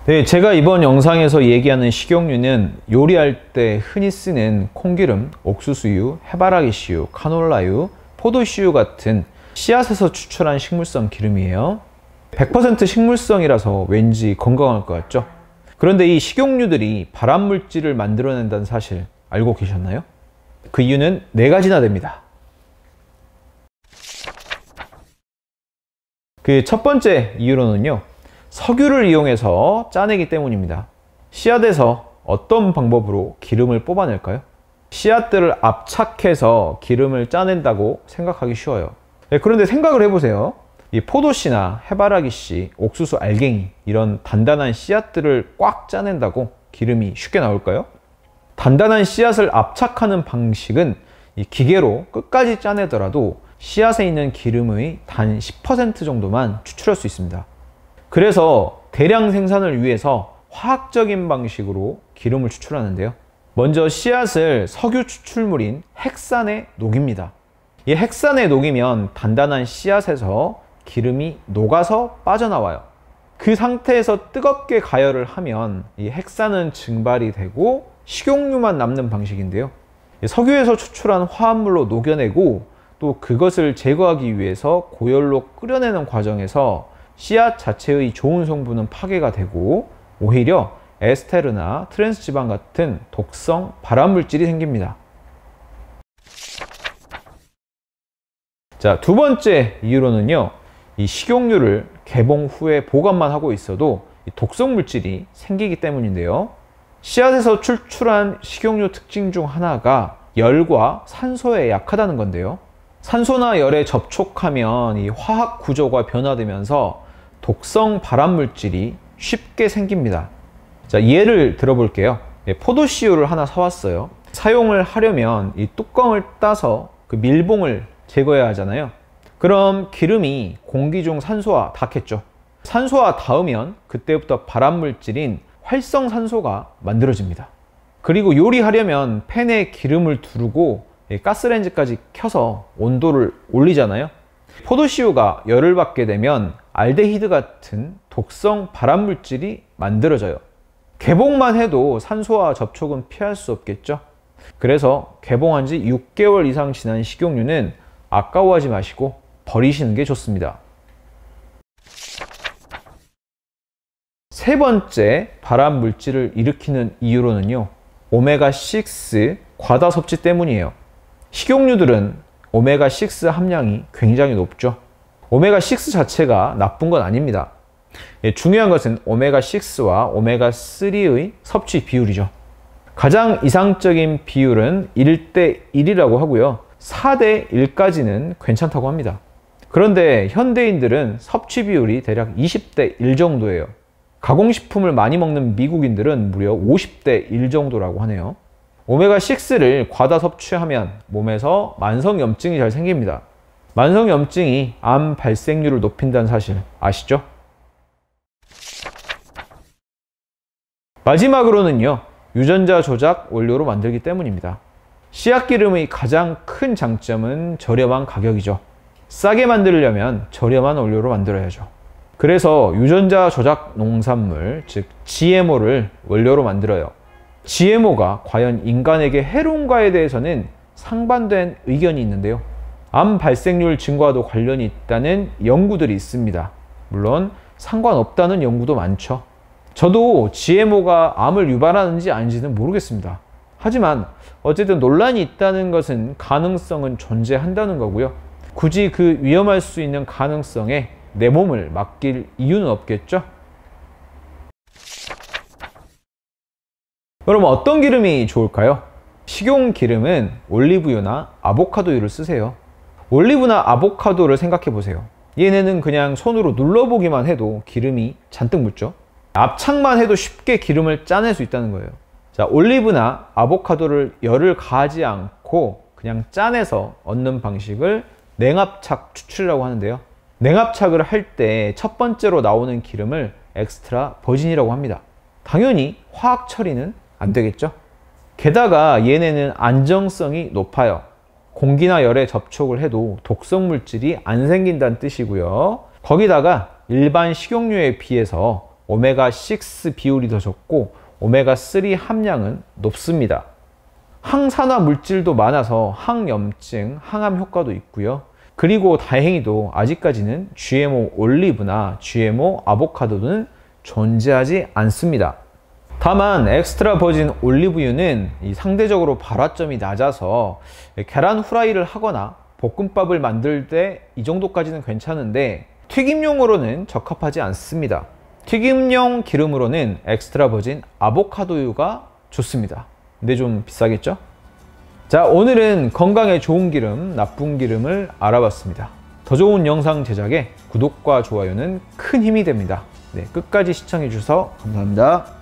네, 제가 이번 영상에서 얘기하는 식용유는 요리할 때 흔히 쓰는 콩기름, 옥수수유, 해바라기씨유, 카놀라유, 포도씨유 같은 씨앗에서 추출한 식물성 기름이에요. 100% 식물성이라서 왠지 건강할 것 같죠? 그런데 이 식용유들이 발암물질을 만들어낸다는 사실 알고 계셨나요? 그 이유는 4가지나 됩니다. 그 첫 번째 이유로는요, 석유를 이용해서 짜내기 때문입니다. 씨앗에서 어떤 방법으로 기름을 뽑아낼까요? 씨앗들을 압착해서 기름을 짜낸다고 생각하기 쉬워요. 네, 그런데 생각을 해보세요. 이 포도씨나 해바라기씨, 옥수수 알갱이 이런 단단한 씨앗들을 꽉 짜낸다고 기름이 쉽게 나올까요? 단단한 씨앗을 압착하는 방식은 이 기계로 끝까지 짜내더라도 씨앗에 있는 기름의 단 10% 정도만 추출할 수 있습니다. 그래서 대량 생산을 위해서 화학적인 방식으로 기름을 추출하는데요. 먼저 씨앗을 석유 추출물인 핵산에 녹입니다. 이 핵산에 녹이면 단단한 씨앗에서 기름이 녹아서 빠져나와요. 그 상태에서 뜨겁게 가열을 하면 이 핵산은 증발이 되고 식용유만 남는 방식인데요. 석유에서 추출한 화합물로 녹여내고 또 그것을 제거하기 위해서 고열로 끓여내는 과정에서 씨앗 자체의 좋은 성분은 파괴가 되고 오히려 에스테르나 트랜스지방 같은 독성 발암물질이 생깁니다. 자, 두 번째 이유로는요, 이 식용유를 개봉 후에 보관만 하고 있어도 독성 물질이 생기기 때문인데요. 씨앗에서 추출한 식용유 특징 중 하나가 열과 산소에 약하다는 건데요. 산소나 열에 접촉하면 이 화학 구조가 변화되면서 독성 발암물질이 쉽게 생깁니다. 자, 예를 들어볼게요. 포도씨유를 하나 사왔어요. 사용을 하려면 이 뚜껑을 따서 그 밀봉을 제거해야 하잖아요. 그럼 기름이 공기 중 산소와 닿겠죠. 산소와 닿으면 그때부터 발암물질인 활성산소가 만들어집니다. 그리고 요리하려면 팬에 기름을 두르고 가스레인지까지 켜서 온도를 올리잖아요. 포도씨유가 열을 받게 되면 알데히드 같은 독성 발암물질이 만들어져요. 개봉만 해도 산소와 접촉은 피할 수 없겠죠. 그래서 개봉한 지 6개월 이상 지난 식용유는 아까워하지 마시고 버리시는 게 좋습니다. 세 번째 발암물질을 일으키는 이유로는요, 오메가6 과다 섭취 때문이에요. 식용유들은 오메가6 함량이 굉장히 높죠. 오메가6 자체가 나쁜 건 아닙니다. 중요한 것은 오메가6와 오메가3의 섭취 비율이죠. 가장 이상적인 비율은 1대 1이라고 하고요. 4대 1까지는 괜찮다고 합니다. 그런데 현대인들은 섭취 비율이 대략 20대 1 정도예요. 가공식품을 많이 먹는 미국인들은 무려 50대 1 정도라고 하네요. 오메가6를 과다 섭취하면 몸에서 만성염증이 잘 생깁니다. 만성염증이 암 발생률을 높인다는 사실 아시죠? 마지막으로는요, 유전자 조작 원료로 만들기 때문입니다. 씨앗기름의 가장 큰 장점은 저렴한 가격이죠. 싸게 만들려면 저렴한 원료로 만들어야죠. 그래서 유전자 조작 농산물, 즉 GMO를 원료로 만들어요. GMO가 과연 인간에게 해로운가에 대해서는 상반된 의견이 있는데요. 암 발생률 증가와도 관련이 있다는 연구들이 있습니다. 물론 상관없다는 연구도 많죠. 저도 GMO가 암을 유발하는지 아닌지는 모르겠습니다. 하지만 어쨌든 논란이 있다는 것은 가능성은 존재한다는 거고요. 굳이 그 위험할 수 있는 가능성에 내 몸을 맡길 이유는 없겠죠? 그럼 어떤 기름이 좋을까요? 식용 기름은 올리브유나 아보카도유를 쓰세요. 올리브나 아보카도를 생각해 보세요. 얘네는 그냥 손으로 눌러보기만 해도 기름이 잔뜩 묻죠. 압착만 해도 쉽게 기름을 짜낼 수 있다는 거예요. 자, 올리브나 아보카도를 열을 가하지 않고 그냥 짜내서 얻는 방식을 냉압착 추출이라고 하는데요. 냉압착을 할 때 첫 번째로 나오는 기름을 엑스트라 버진이라고 합니다. 당연히 화학 처리는 안 되겠죠. 게다가 얘네는 안정성이 높아요. 공기나 열에 접촉을 해도 독성 물질이 안 생긴다는 뜻이고요. 거기다가 일반 식용유에 비해서 오메가6 비율이 더 적고 오메가3 함량은 높습니다. 항산화 물질도 많아서 항염증, 항암 효과도 있고요. 그리고 다행히도 아직까지는 GMO 올리브나 GMO 아보카도는 존재하지 않습니다. 다만 엑스트라 버진 올리브유는 상대적으로 발화점이 낮아서 계란 후라이를 하거나 볶음밥을 만들 때 이 정도까지는 괜찮은데 튀김용으로는 적합하지 않습니다. 튀김용 기름으로는 엑스트라 버진 아보카도유가 좋습니다. 근데 좀 비싸겠죠? 자, 오늘은 건강에 좋은 기름, 나쁜 기름을 알아봤습니다. 더 좋은 영상 제작에 구독과 좋아요는 큰 힘이 됩니다. 네, 끝까지 시청해 주셔서 감사합니다.